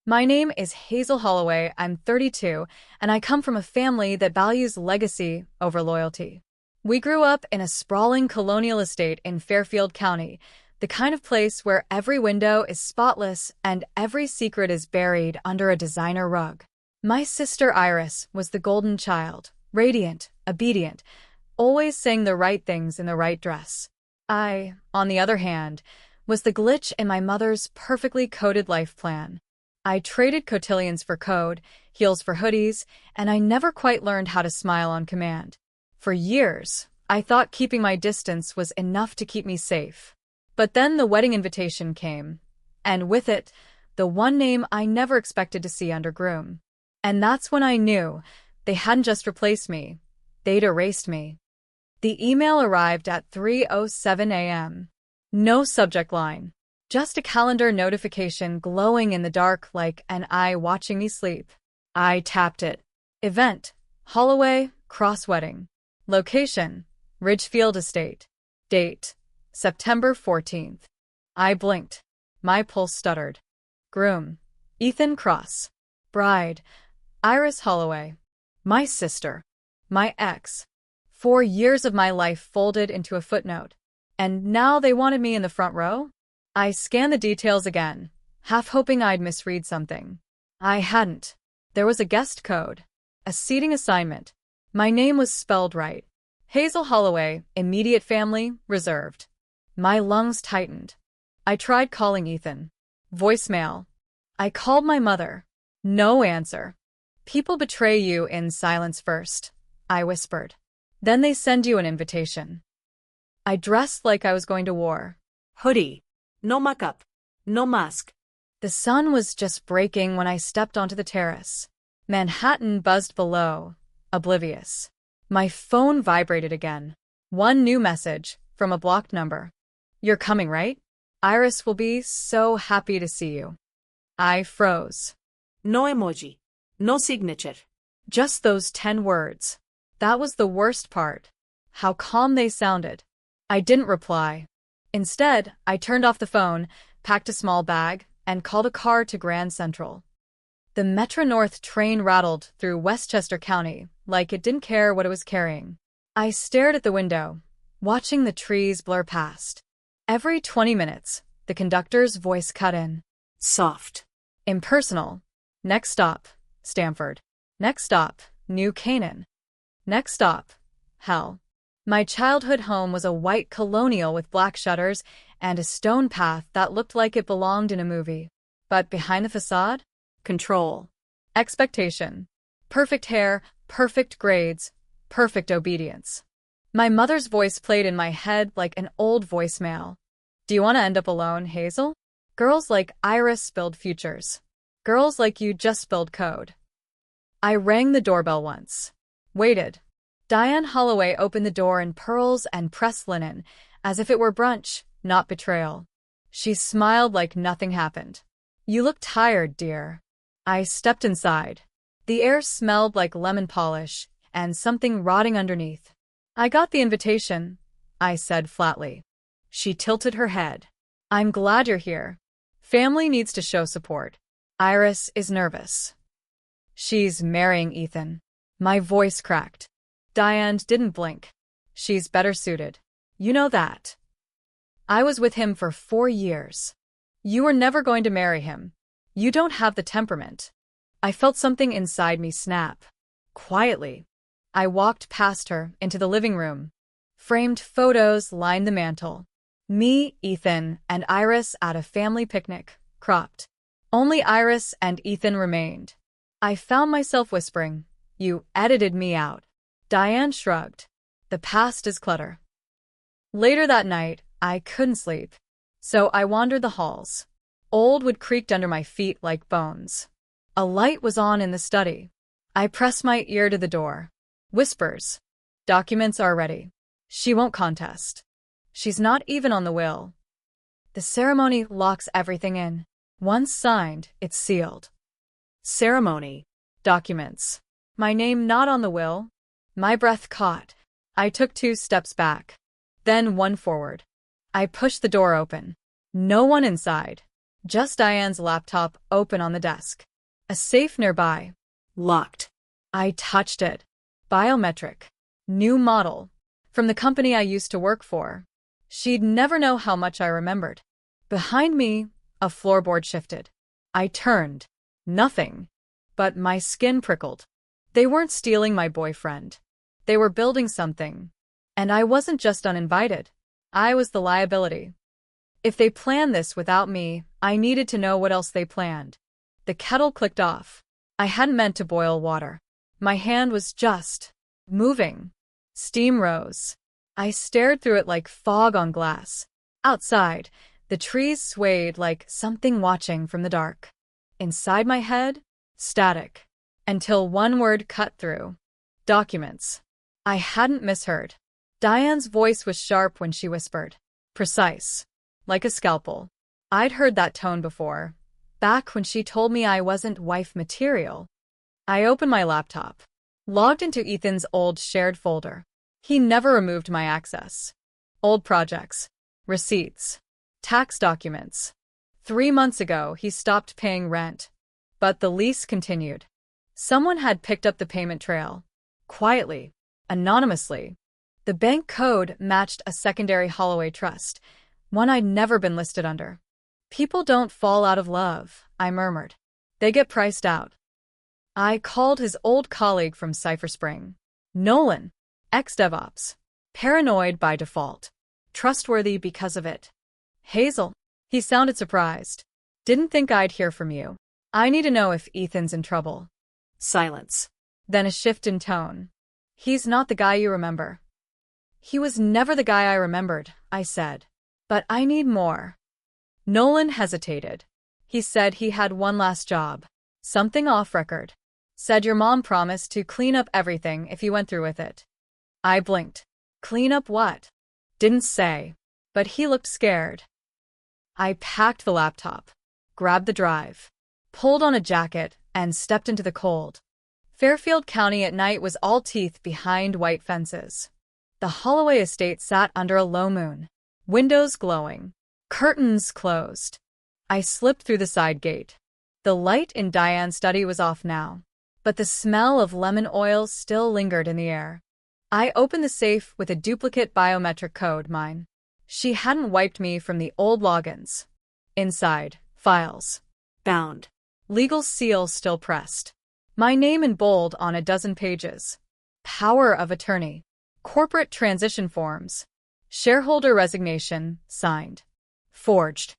My name is Hazel Holloway. I'm 32, and I come from a family that values legacy over loyalty. We grew up in a sprawling colonial estate in Fairfield County, the kind of place where every window is spotless and every secret is buried under a designer rug. My sister Iris was the golden child, radiant, obedient, always saying the right things in the right dress. I, on the other hand, was the glitch in my mother's perfectly coded life plan. I traded cotillions for code, heels for hoodies, and I never quite learned how to smile on command. For years, I thought keeping my distance was enough to keep me safe. But then the wedding invitation came, and with it, the one name I never expected to see under groom. And that's when I knew they hadn't just replaced me, they'd erased me. The email arrived at 3:07 a.m. No subject line. Just a calendar notification glowing in the dark like an eye watching me sleep. I tapped it. Event: Holloway, Cross Wedding. Location: Ridgefield Estate. Date: September 14th. I blinked. My pulse stuttered. Groom: Ethan Cross. Bride: Iris Holloway. My sister. My ex. 4 years of my life folded into a footnote. And now they wanted me in the front row? I scanned the details again, half hoping I'd misread something. I hadn't. There was a guest code, a seating assignment. My name was spelled right. Hazel Holloway, immediate family, reserved. My lungs tightened. I tried calling Ethan. Voicemail. I called my mother. No answer. People betray you in silence first, I whispered. Then they send you an invitation. I dressed like I was going to war. Hoodie. No makeup. No mask. The sun was just breaking when I stepped onto the terrace. Manhattan buzzed below, oblivious. My phone vibrated again. One new message, from a blocked number. You're coming, right? Iris will be so happy to see you. I froze. No emoji. No signature. Just those 10 words. That was the worst part. How calm they sounded. I didn't reply. Instead, I turned off the phone, packed a small bag, and called a car to Grand Central. The Metro-North train rattled through Westchester County like it didn't care what it was carrying. I stared at the window, watching the trees blur past. Every 20 minutes, the conductor's voice cut in. Soft. Impersonal. Next stop, Stamford. Next stop, New Canaan. Next stop, hell. My childhood home was a white colonial with black shutters and a stone path that looked like it belonged in a movie. But behind the facade? Control. Expectation. Perfect hair, perfect grades, perfect obedience. My mother's voice played in my head like an old voicemail. Do you want to end up alone, Hazel? Girls like Iris build futures. Girls like you just build code. I rang the doorbell once. Waited. Diane Holloway opened the door in pearls and pressed linen, as if it were brunch, not betrayal. She smiled like nothing happened. You look tired, dear. I stepped inside. The air smelled like lemon polish and something rotting underneath. I got the invitation, I said flatly. She tilted her head. I'm glad you're here. Family needs to show support. Iris is nervous. She's marrying Ethan. My voice cracked. Diane didn't blink. She's better suited. You know that. I was with him for 4 years. You were never going to marry him. You don't have the temperament. I felt something inside me snap. Quietly. I walked past her into the living room. Framed photos lined the mantel. Me, Ethan, and Iris at a family picnic, cropped. Only Iris and Ethan remained. I found myself whispering, "You edited me out." Diane shrugged. The past is clutter. Later that night, I couldn't sleep. So I wandered the halls. Old wood creaked under my feet like bones. A light was on in the study. I pressed my ear to the door. Whispers. Documents are ready. She won't contest. She's not even on the will. The ceremony locks everything in. Once signed, it's sealed. Ceremony. Documents. My name not on the will. My breath caught. I took 2 steps back. Then 1 forward. I pushed the door open. No one inside. Just Diane's laptop open on the desk. A safe nearby. Locked. I touched it. Biometric. New model. From the company I used to work for. She'd never know how much I remembered. Behind me, a floorboard shifted. I turned. Nothing. But my skin prickled. They weren't stealing my boyfriend. They were building something. And I wasn't just uninvited. I was the liability. If they planned this without me, I needed to know what else they planned. The kettle clicked off. I hadn't meant to boil water. My hand was just moving. Steam rose. I stared through it like fog on glass. Outside, the trees swayed like something watching from the dark. Inside my head, static. Until one word cut through. Documents. I hadn't misheard. Diane's voice was sharp when she whispered. Precise. Like a scalpel. I'd heard that tone before. Back when she told me I wasn't wife material. I opened my laptop. Logged into Ethan's old shared folder. He never removed my access. Old projects. Receipts. Tax documents. 3 months ago, he stopped paying rent. But the lease continued. Someone had picked up the payment trail. Quietly. Anonymously. The bank code matched a secondary Holloway trust, one I'd never been listed under. People don't fall out of love, I murmured. They get priced out. I called his old colleague from Cypher Spring. Nolan. Ex-DevOps. Paranoid by default. Trustworthy because of it. Hazel. He sounded surprised. Didn't think I'd hear from you. I need to know if Ethan's in trouble. Silence. Then a shift in tone. He's not the guy you remember. He was never the guy I remembered, I said. But I need more. Nolan hesitated. He said he had one last job. Something off record. Said your mom promised to clean up everything if you went through with it. I blinked. Clean up what? Didn't say. But he looked scared. I packed the laptop. Grabbed the drive. Pulled on a jacket and stepped into the cold. Fairfield County at night was all teeth behind white fences. The Holloway estate sat under a low moon. Windows glowing. Curtains closed. I slipped through the side gate. The light in Diane's study was off now, but the smell of lemon oil still lingered in the air. I opened the safe with a duplicate biometric code, mine. She hadn't wiped me from the old logins. Inside, files. Bound. Legal seal still pressed. My name in bold on a dozen pages. Power of attorney. Corporate transition forms. Shareholder resignation, signed. Forged.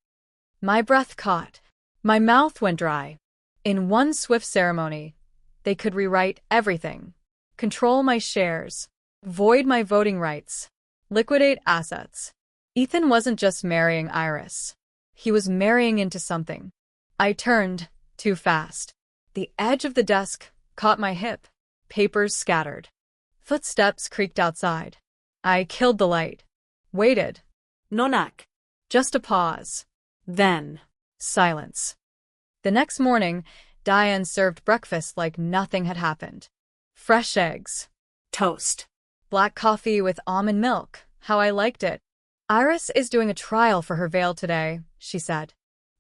My breath caught. My mouth went dry. In one swift ceremony, they could rewrite everything. Control my shares. Void my voting rights. Liquidate assets. Ethan wasn't just marrying Iris. He was marrying into something. I turned, too fast. The edge of the desk caught my hip. Papers scattered. Footsteps creaked outside. I killed the light. Waited. No knock. Just a pause. Then. Silence. The next morning, Diane served breakfast like nothing had happened. Fresh eggs. Toast. Black coffee with almond milk. How I liked it. Iris is doing a trial for her veil today, she said.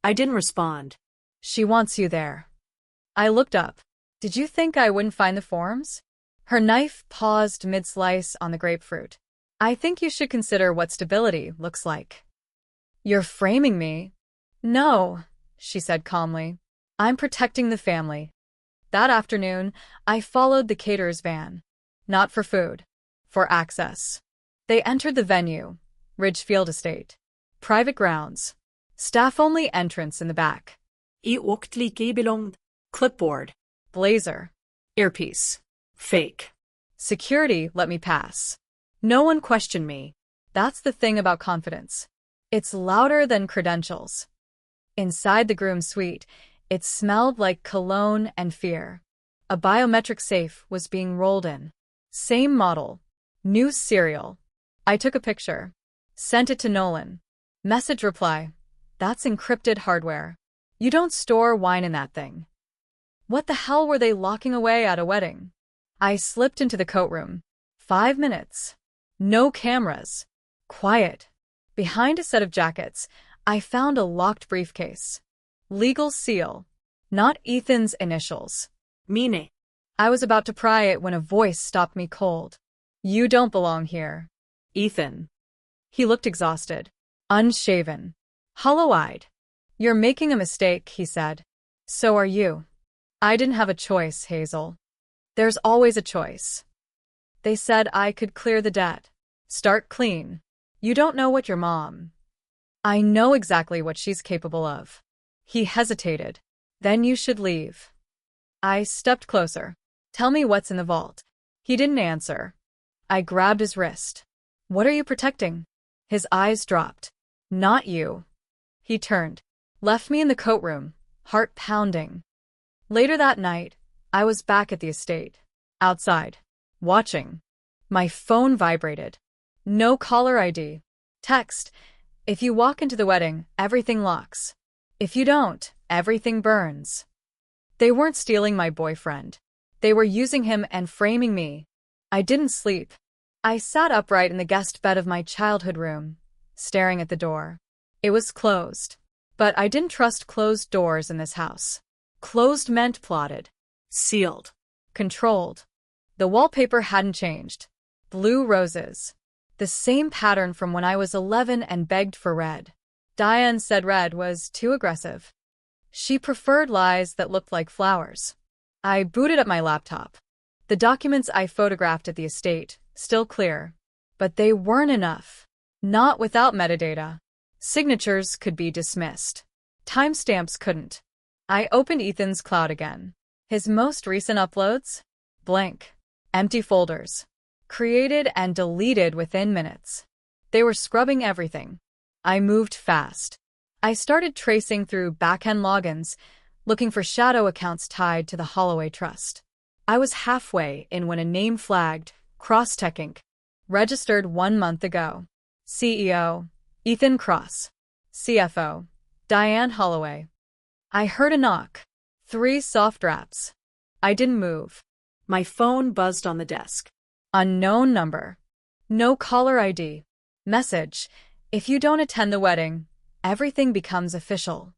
I didn't respond. She wants you there. I looked up. Did you think I wouldn't find the forms? Her knife paused mid-slice on the grapefruit. I think you should consider what stability looks like. You're framing me. No, she said calmly. I'm protecting the family. That afternoon, I followed the caterer's van. Not for food. For access. They entered the venue. Ridgefield Estate. Private grounds. Staff-only entrance in the back. I åkt like I belonged. Clipboard. Blazer. Earpiece. Fake. Security let me pass. No one questioned me. That's the thing about confidence. It's louder than credentials. Inside the groom's suite, it smelled like cologne and fear. A biometric safe was being rolled in. Same model. New serial. I took a picture. Sent it to Nolan. Message reply. That's encrypted hardware. You don't store wine in that thing. What the hell were they locking away at a wedding? I slipped into the coat room. 5 minutes. No cameras. Quiet. Behind a set of jackets, I found a locked briefcase. Legal seal. Not Ethan's initials. Mine. I was about to pry it when a voice stopped me cold. You don't belong here. Ethan. He looked exhausted. Unshaven. Hollow-eyed. You're making a mistake, he said. So are you. I didn't have a choice, Hazel. There's always a choice. They said I could clear the debt. Start clean. You don't know what your mom. I know exactly what she's capable of. He hesitated. Then you should leave. I stepped closer. Tell me what's in the vault. He didn't answer. I grabbed his wrist. What are you protecting? His eyes dropped. Not you. He turned. Left me in the coat room, heart pounding. Later that night, I was back at the estate. Outside. Watching. My phone vibrated. No caller ID. Text. If you walk into the wedding, everything locks. If you don't, everything burns. They weren't stealing my boyfriend. They were using him and framing me. I didn't sleep. I sat upright in the guest bed of my childhood room, staring at the door. It was closed. But I didn't trust closed doors in this house. Closed meant plotted. Sealed. Controlled. The wallpaper hadn't changed. Blue roses. The same pattern from when I was 11 and begged for red. Diane said red was too aggressive. She preferred lies that looked like flowers. I booted up my laptop. The documents I photographed at the estate, still clear. But they weren't enough. Not without metadata. Signatures could be dismissed. Timestamps couldn't. I opened Ethan's cloud again. His most recent uploads? Blank. Empty folders. Created and deleted within minutes. They were scrubbing everything. I moved fast. I started tracing through back-end logins, looking for shadow accounts tied to the Holloway Trust. I was halfway in when a name flagged, Crosstech Inc. Registered 1 month ago. CEO, Ethan Cross. CFO, Diane Holloway. I heard a knock. 3 soft raps. I didn't move. My phone buzzed on the desk. Unknown number. No caller ID. Message. If you don't attend the wedding, everything becomes official.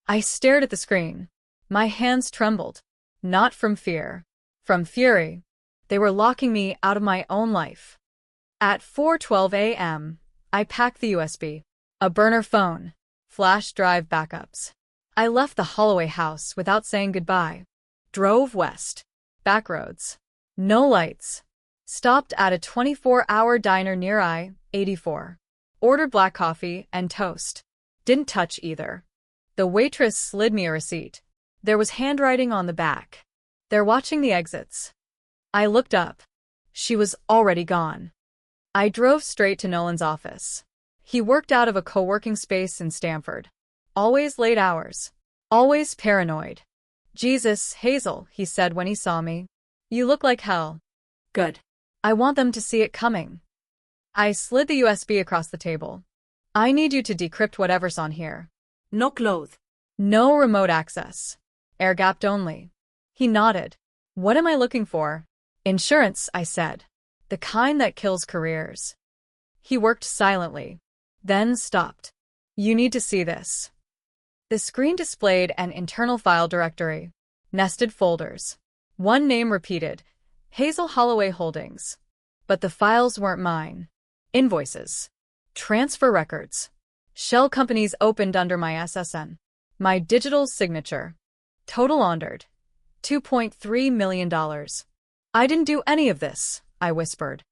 I stared at the screen. My hands trembled. Not from fear. From fury. They were locking me out of my own life. At 4:12 a.m., I packed the USB. A burner phone. Flash drive backups. I left the Holloway house without saying goodbye. Drove west. Back roads. No lights. Stopped at a 24-hour diner near I-84. Ordered black coffee and toast. Didn't touch either. The waitress slid me a receipt. There was handwriting on the back. They're watching the exits. I looked up. She was already gone. I drove straight to Nolan's office. He worked out of a co-working space in Stamford. Always late hours. Always paranoid. Jesus, Hazel, he said when he saw me. You look like hell. Good. I want them to see it coming. I slid the USB across the table. I need you to decrypt whatever's on here. No cloth. No remote access. Air-gapped only. He nodded. What am I looking for? Insurance, I said. The kind that kills careers. He worked silently. Then stopped. You need to see this. The screen displayed an internal file directory. Nested folders. One name repeated. Hazel Holloway Holdings. But the files weren't mine. Invoices. Transfer records. Shell companies opened under my SSN. My digital signature. Total laundered. $2.3 million. I didn't do any of this, I whispered.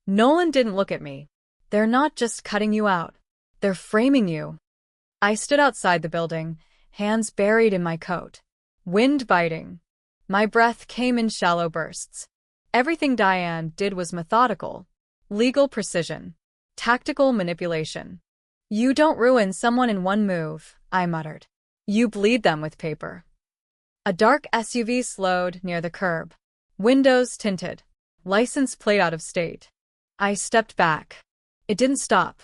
Nolan didn't look at me. They're not just cutting you out. They're framing you. I stood outside the building, hands buried in my coat. Wind biting. My breath came in shallow bursts. Everything Diane did was methodical. Legal precision. Tactical manipulation. You don't ruin someone in one move, I muttered. You bleed them with paper. A dark SUV slowed near the curb. Windows tinted. License plate out of state. I stepped back. It didn't stop.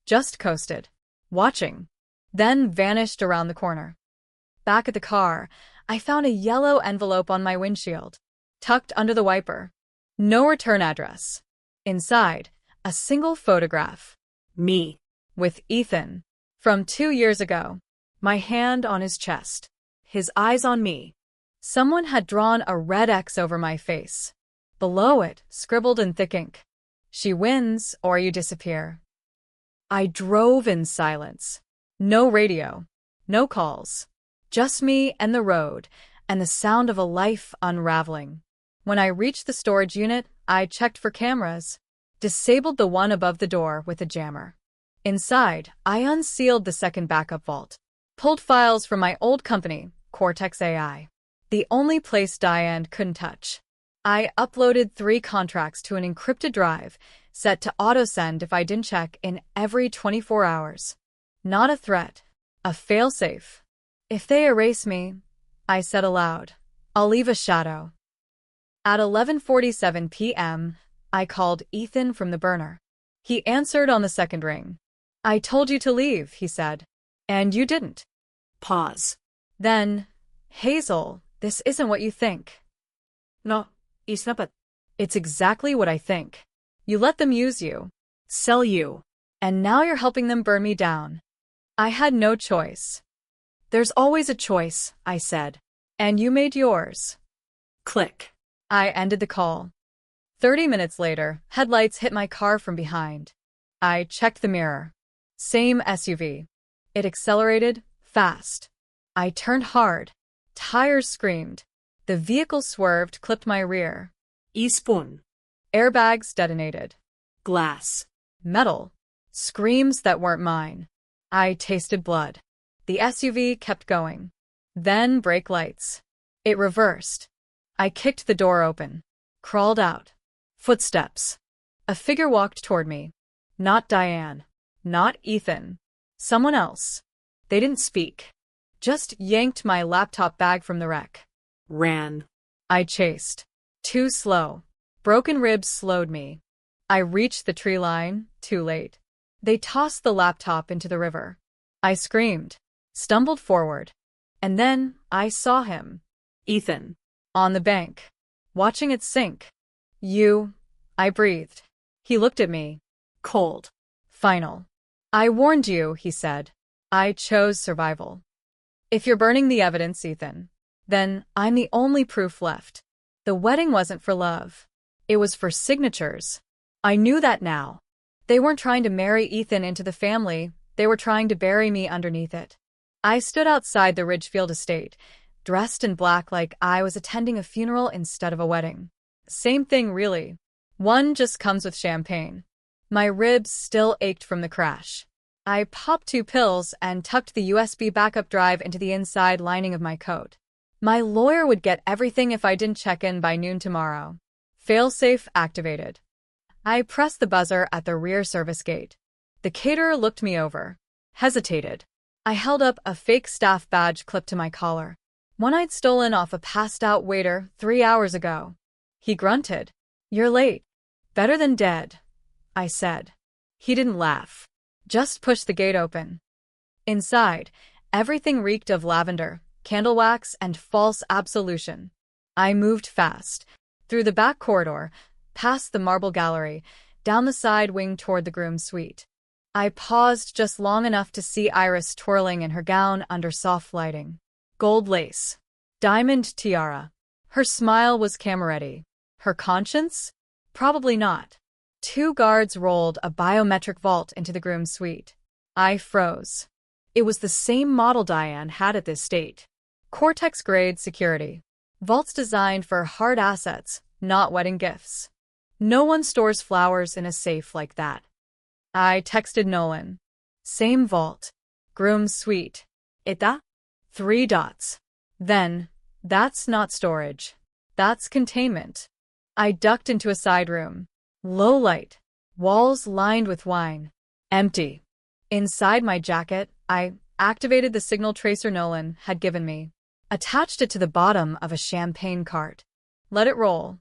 Just coasted. Watching. Then vanished around the corner. Back at the car, I found a yellow envelope on my windshield. Tucked under the wiper. No return address. Inside, a single photograph. Me. With Ethan. From 2 years ago. My hand on his chest. his eyes on me. Someone had drawn a red X over my face. Below it, scribbled in thick ink. She wins, or you disappear. I drove in silence. No radio. No calls. Just me and the road, and the sound of a life unraveling. When I reached the storage unit, I checked for cameras. Disabled the one above the door with a jammer. Inside, I unsealed the second backup vault. Pulled files from my old company, Cortex AI. The only place Diane couldn't touch. I uploaded 3 contracts to an encrypted drive, set to auto-send if I didn't check in every 24 hours. Not a threat. A failsafe. If they erase me, I said aloud, I'll leave a shadow. At 11:47 p.m., I called Ethan from the burner. He answered on the second ring. I told you to leave, he said. And you didn't. Pause. Then, Hazel, this isn't what you think. No, it's not, but It's exactly what I think. You let them use you. sell you. And now you're helping them burn me down. I had no choice. There's always a choice, I said. And you made yours. Click. I ended the call. 30 minutes later, headlights hit my car from behind. I checked the mirror. Same SUV. It accelerated, fast. I turned hard. Tires screamed. The vehicle swerved, clipped my rear. E-spoon. Airbags detonated. Glass. Metal. Screams that weren't mine. I tasted blood. The SUV kept going. Then brake lights. It reversed. I kicked the door open. Crawled out. Footsteps. A figure walked toward me. Not Diane. Not Ethan. Someone else. They didn't speak. Just yanked my laptop bag from the wreck. Ran. I chased. Too slow. Broken ribs slowed me. I reached the tree line, too late. They tossed the laptop into the river. I screamed. Stumbled forward. And then I saw him. Ethan. On the bank. Watching it sink. I breathed. He looked at me. Cold. Final. I warned you, he said. I chose survival. If you're burning the evidence, Ethan, then I'm the only proof left. The wedding wasn't for love. It was for signatures. I knew that now. They weren't trying to marry Ethan into the family, they were trying to bury me underneath it. I stood outside the Ridgefield estate, dressed in black like I was attending a funeral instead of a wedding. Same thing, really. One just comes with champagne. My ribs still ached from the crash. I popped 2 pills and tucked the USB backup drive into the inside lining of my coat. My lawyer would get everything if I didn't check in by noon tomorrow. Failsafe activated. I pressed the buzzer at the rear service gate. The caterer looked me over. Hesitated. I held up a fake staff badge clipped to my collar. One I'd stolen off a passed-out waiter 3 hours ago. He grunted. You're late. Better than dead, I said. He didn't laugh. Just pushed the gate open. Inside, everything reeked of lavender, candle wax, and false absolution. I moved fast. Through the back corridor, past the marble gallery, down the side wing toward the groom's suite. I paused just long enough to see Iris twirling in her gown under soft lighting. Gold lace. Diamond tiara. Her smile was camera-ready. Her conscience? Probably not. 2 guards rolled a biometric vault into the groom's suite. I froze. It was the same model Diane had at this estate. Cortex-grade security. Vaults designed for hard assets, not wedding gifts. No one stores flowers in a safe like that. I texted Nolan. Same vault. Groom's suite. Ita? 3 dots. Then, that's not storage. That's containment. I ducked into a side room. Low light. Walls lined with wine. Empty. Inside my jacket, I activated the signal tracer Nolan had given me. Attached it to the bottom of a champagne cart. Let it roll.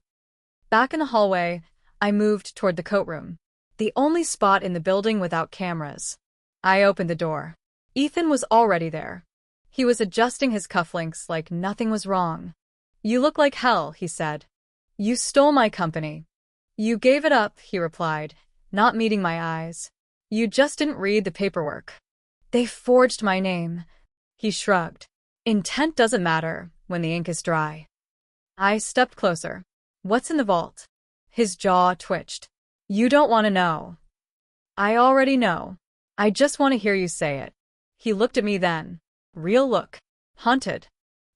Back in the hallway, I moved toward the coat room. The only spot in the building without cameras. I opened the door. Ethan was already there. He was adjusting his cufflinks like nothing was wrong. You look like hell, he said. You stole my company. You gave it up, he replied, not meeting my eyes. You just didn't read the paperwork. They forged my name. He shrugged. Intent doesn't matter when the ink is dry. I stepped closer. What's in the vault? His jaw twitched. You don't want to know. I already know. I just want to hear you say it. He looked at me then. Real look. Haunted.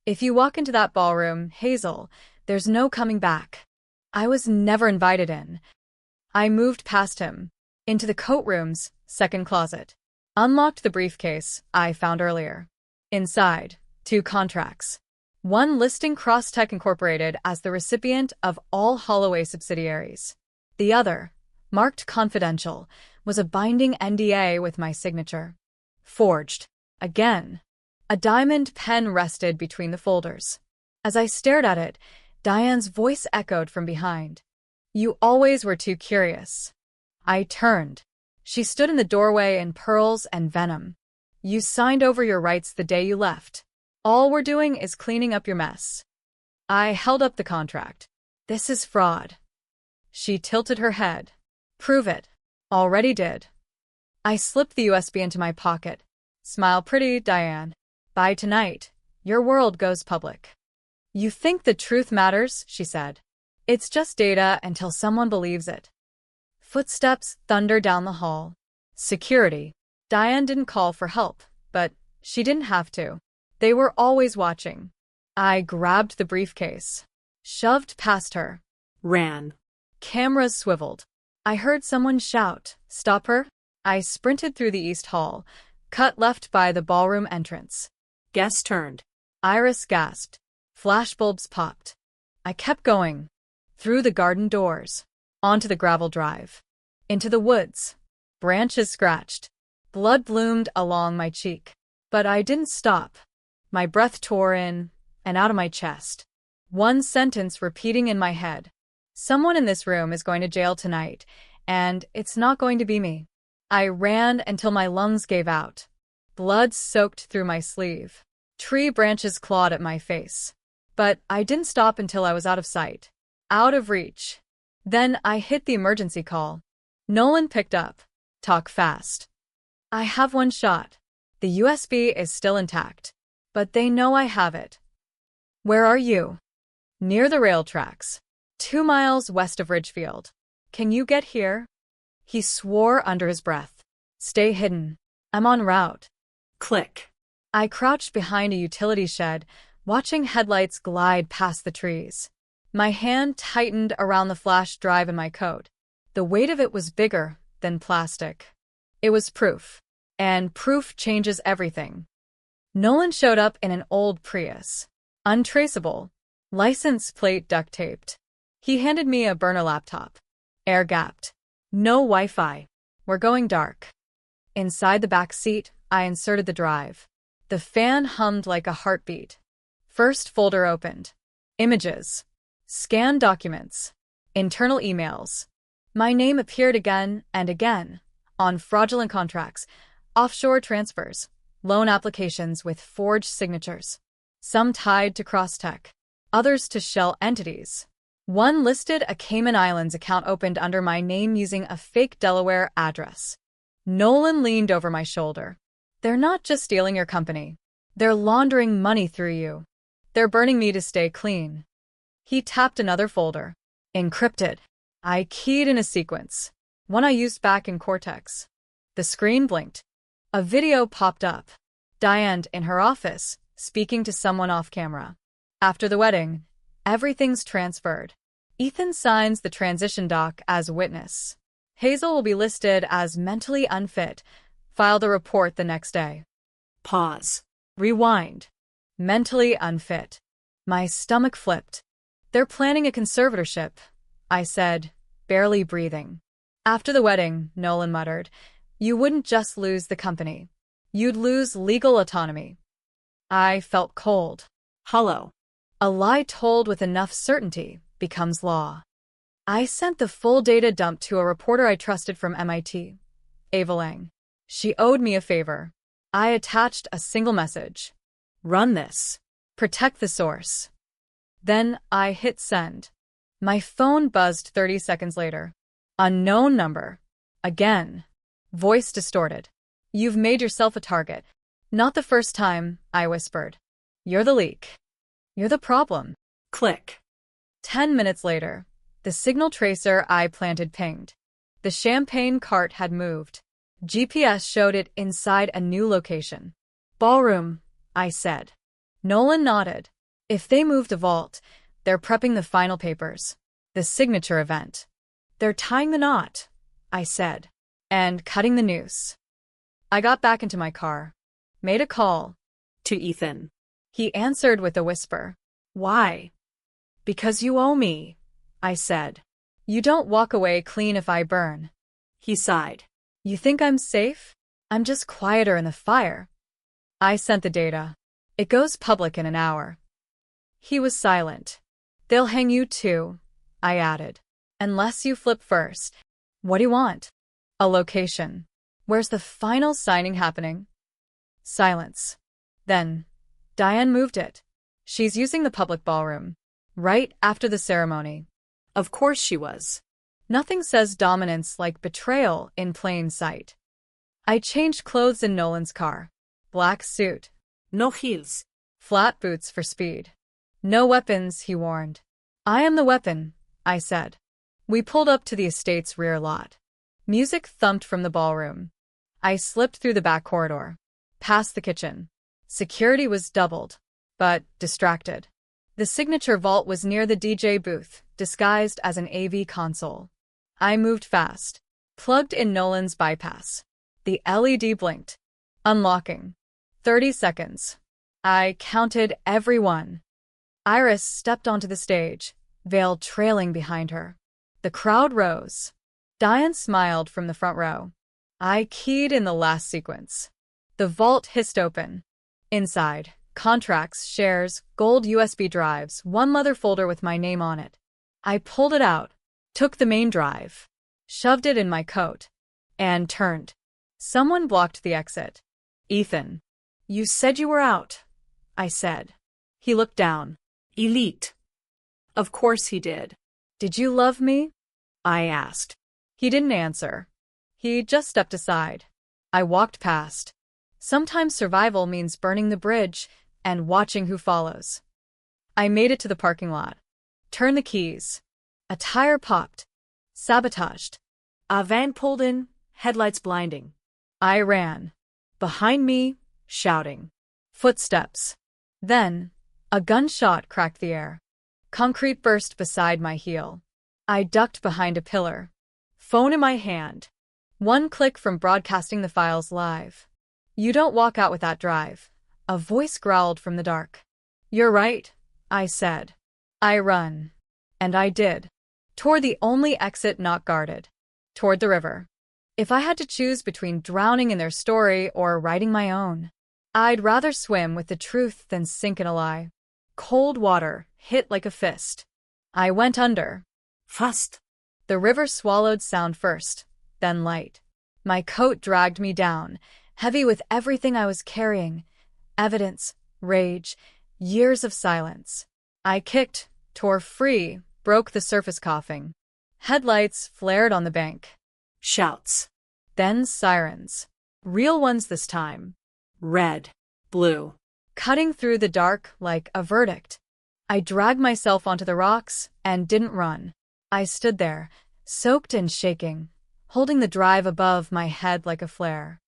If you walk into that ballroom, Hazel, there's no coming back. I was never invited in. I moved past him. Into the coat room's second closet. Unlocked the briefcase I found earlier. Inside, 2 contracts. One listing Crosstech Incorporated as the recipient of all Holloway subsidiaries. The other, marked confidential, was a binding NDA with my signature. Forged. Again. A diamond pen rested between the folders. As I stared at it, Diane's voice echoed from behind. You always were too curious. I turned. She stood in the doorway in pearls and venom. You signed over your rights the day you left. All we're doing is cleaning up your mess. I held up the contract. This is fraud. She tilted her head. Prove it. Already did. I slipped the USB into my pocket. Smile pretty, Diane. By tonight, your world goes public. You think the truth matters, she said. It's just data until someone believes it. Footsteps thundered down the hall. Security. Diane didn't call for help, but she didn't have to. They were always watching. I grabbed the briefcase. Shoved past her. Ran. Cameras swiveled. I heard someone shout, "Stop her!" I sprinted through the East Hall, cut left by the ballroom entrance. Guest turned. Iris gasped. Flashbulbs popped. I kept going. Through the garden doors. Onto the gravel drive. Into the woods. Branches scratched. Blood bloomed along my cheek. But I didn't stop. My breath tore in and out of my chest. One sentence repeating in my head. Someone in this room is going to jail tonight, and it's not going to be me. I ran until my lungs gave out. Blood soaked through my sleeve. Tree branches clawed at my face. But I didn't stop until I was out of sight. Out of reach. Then I hit the emergency call. Nolan picked up. Talk fast. I have one shot. The USB is still intact. But they know I have it. Where are you? Near the rail tracks. 2 miles west of Ridgefield. Can you get here? He swore under his breath. Stay hidden. I'm en route. Click. I crouched behind a utility shed, watching headlights glide past the trees. My hand tightened around the flash drive in my coat. The weight of it was bigger than plastic. It was proof. And proof changes everything. Nolan showed up in an old Prius. Untraceable. License plate duct-taped. He handed me a burner laptop. Air-gapped. No Wi-Fi. We're going dark. Inside the back seat, I inserted the drive. The fan hummed like a heartbeat. First folder opened. Images. Scanned documents. Internal emails. My name appeared again and again. On fraudulent contracts. Offshore transfers. Loan applications with forged signatures. Some tied to Crosstech. Others to shell entities. One listed a Cayman Islands account opened under my name using a fake Delaware address. Nolan leaned over my shoulder. They're not just stealing your company. They're laundering money through you. They're burning me to stay clean. He tapped another folder. Encrypted. I keyed in a sequence. One I used back in Cortex. The screen blinked. A video popped up. Diane in her office, speaking to someone off camera. After the wedding, everything's transferred. Ethan signs the transition doc as witness. Hazel will be listed as mentally unfit. File the report the next day. Pause. Rewind. Mentally unfit. My stomach flipped. They're planning a conservatorship, I said, barely breathing. After the wedding, Nolan muttered, you wouldn't just lose the company. You'd lose legal autonomy. I felt cold. Hollow. A lie told with enough certainty becomes law. I sent the full data dump to a reporter I trusted from MIT, Ava Lang. She owed me a favor. I attached a single message. Run this. Protect the source. Then I hit send. My phone buzzed 30 seconds later. Unknown number. Again. Voice distorted. You've made yourself a target. Not the first time, I whispered. You're the leak. You're the problem. Click. 10 minutes later, the signal tracer I planted pinged. The champagne cart had moved. GPS showed it inside a new location. Ballroom, I said. Nolan nodded. If they moved the vault, they're prepping the final papers. The signature event. They're tying the knot, I said, and cutting the noose. I got back into my car. Made a call. To Ethan. He answered with a whisper. Why? Because you owe me, I said. You don't walk away clean if I burn. He sighed. You think I'm safe? I'm just quieter in the fire. I sent the data. It goes public in an hour. He was silent. They'll hang you too, I added. Unless you flip first. What do you want? A location. Where's the final signing happening? Silence. Then, Diane moved it. She's using the public ballroom. Right after the ceremony. Of course she was. Nothing says dominance like betrayal in plain sight. I changed clothes in Nolan's car. Black suit. No heels. Flat boots for speed. No weapons, he warned. I am the weapon, I said. We pulled up to the estate's rear lot. Music thumped from the ballroom. I slipped through the back corridor. Past the kitchen. Security was doubled, but distracted. The signature vault was near the DJ booth, disguised as an AV console. I moved fast. Plugged in Nolan's bypass. The LED blinked. Unlocking. 30 seconds. I counted every one. Iris stepped onto the stage, veil trailing behind her. The crowd rose. Diane smiled from the front row. I keyed in the last sequence. The vault hissed open. Inside, contracts, shares, gold USB drives, one leather folder with my name on it. I pulled it out, took the main drive, shoved it in my coat, and turned. Someone blocked the exit. Ethan. You said you were out, I said. He looked down. Elite. Of course he did. Did you love me? I asked. He didn't answer. He just stepped aside. I walked past. Sometimes survival means burning the bridge and watching who follows. I made it to the parking lot. Turned the keys. A tire popped. Sabotaged. A van pulled in, headlights blinding. I ran. Behind me, shouting. Footsteps. Then, a gunshot cracked the air. Concrete burst beside my heel. I ducked behind a pillar. Phone in my hand. One click from broadcasting the files live. You don't walk out with that drive. A voice growled from the dark. You're right, I said. I run. And I did. Toward the only exit not guarded. Toward the river. If I had to choose between drowning in their story or writing my own, I'd rather swim with the truth than sink in a lie. Cold water hit like a fist. I went under. Fast. The river swallowed sound first, then light. My coat dragged me down, heavy with everything I was carrying. Evidence, rage, years of silence. I kicked, tore free, broke the surface coughing. Headlights flared on the bank. Shouts. Then sirens. Real ones this time. Red. Blue. Cutting through the dark like a verdict. I dragged myself onto the rocks and didn't run. I stood there, soaked and shaking, holding the drive above my head like a flare.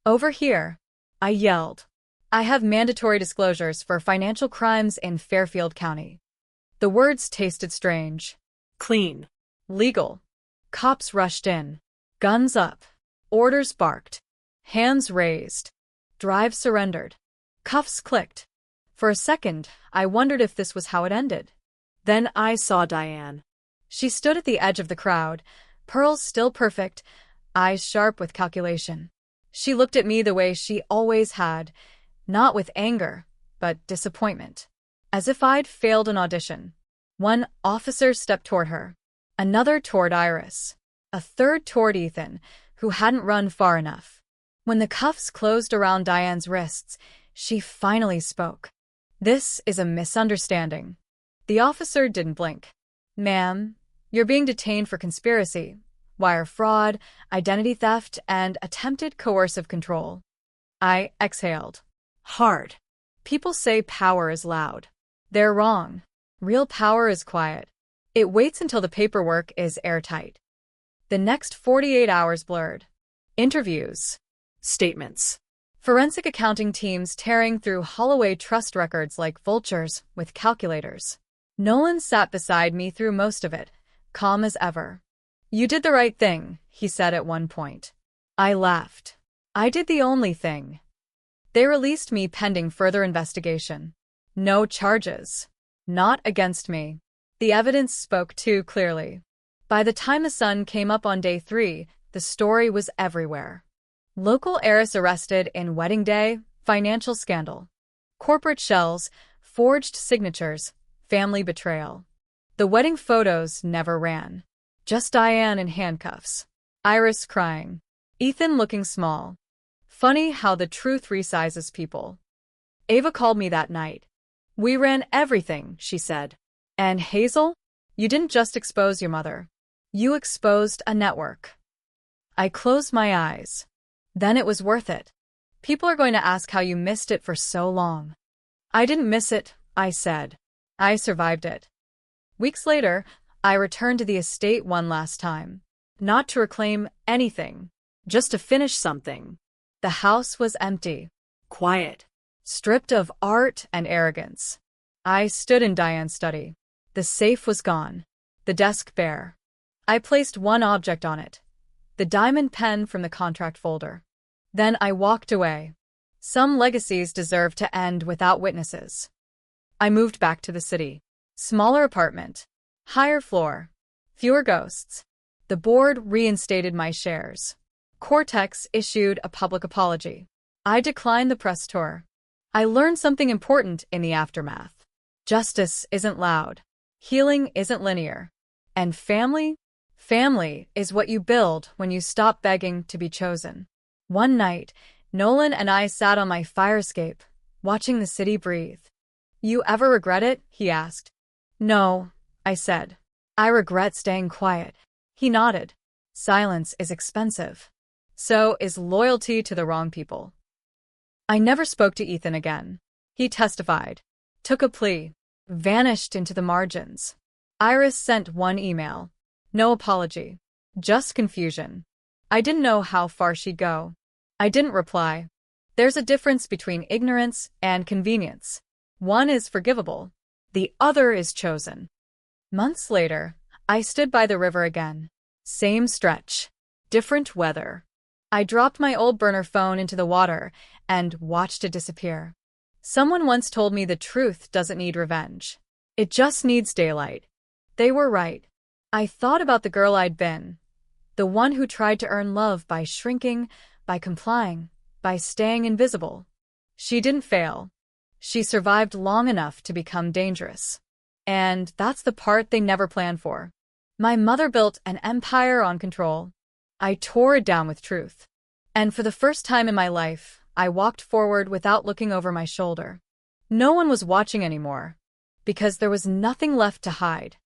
Over here, I yelled. I have mandatory disclosures for financial crimes in Fairfield County. The words tasted strange. Clean. Legal. Cops rushed in. Guns up. Orders barked. Hands raised. Drive surrendered. Cuffs clicked. For a second, I wondered if this was how it ended. Then I saw Diane. She stood at the edge of the crowd, pearls still perfect, eyes sharp with calculation. She looked at me the way she always had, not with anger, but disappointment. As if I'd failed an audition. One officer stepped toward her. Another toward Iris. A third toward Ethan, who hadn't run far enough. When the cuffs closed around Diane's wrists, she finally spoke. This is a misunderstanding. The officer didn't blink. Ma'am, you're being detained for conspiracy, wire fraud, identity theft, and attempted coercive control. I exhaled. Hard. People say power is loud. They're wrong. Real power is quiet. It waits until the paperwork is airtight. The next 48 hours blurred. Interviews. Statements. Forensic accounting teams tearing through Holloway trust records like vultures with calculators. Nolan sat beside me through most of it, calm as ever. "You did the right thing," he said at one point. I laughed. "I did the only thing." They released me pending further investigation. No charges. Not against me. The evidence spoke too clearly. By the time the sun came up on day 3, the story was everywhere. Local heiress arrested in wedding day, financial scandal. Corporate shells, forged signatures, family betrayal. The wedding photos never ran. Just Diane in handcuffs. Iris crying. Ethan looking small. Funny how the truth resizes people. Ava called me that night. "We ran everything," she said. "And Hazel? You didn't just expose your mother. You exposed a network." I closed my eyes. Then it was worth it. People are going to ask how you missed it for so long. "I didn't miss it," I said. "I survived it." Weeks later, I returned to the estate one last time. Not to reclaim anything, just to finish something. The house was empty. Quiet. Stripped of art and arrogance. I stood in Diane's study. The safe was gone. The desk bare. I placed one object on it. The diamond pen from the contract folder. Then I walked away. Some legacies deserve to end without witnesses. I moved back to the city. Smaller apartment. Higher floor. Fewer ghosts. The board reinstated my shares. Cortex issued a public apology. I declined the press tour. I learned something important in the aftermath. Justice isn't loud. Healing isn't linear. And family? Family is what you build when you stop begging to be chosen. One night, Nolan and I sat on my fire escape, watching the city breathe. "You ever regret it?" he asked. "No," I said. "I regret staying quiet." He nodded. "Silence is expensive. So is loyalty to the wrong people." I never spoke to Ethan again. He testified, took a plea, vanished into the margins. Iris sent one email. No apology. Just confusion. I didn't know how far she'd go. I didn't reply. There's a difference between ignorance and convenience. One is forgivable. The other is chosen. Months later, I stood by the river again. Same stretch. Different weather. I dropped my old burner phone into the water and watched it disappear. Someone once told me the truth doesn't need revenge. It just needs daylight. They were right. I thought about the girl I'd been. The one who tried to earn love by shrinking, by complying, by staying invisible. She didn't fail. She survived long enough to become dangerous. And that's the part they never planned for. My mother built an empire on control. I tore it down with truth. And for the first time in my life, I walked forward without looking over my shoulder. No one was watching anymore, because there was nothing left to hide.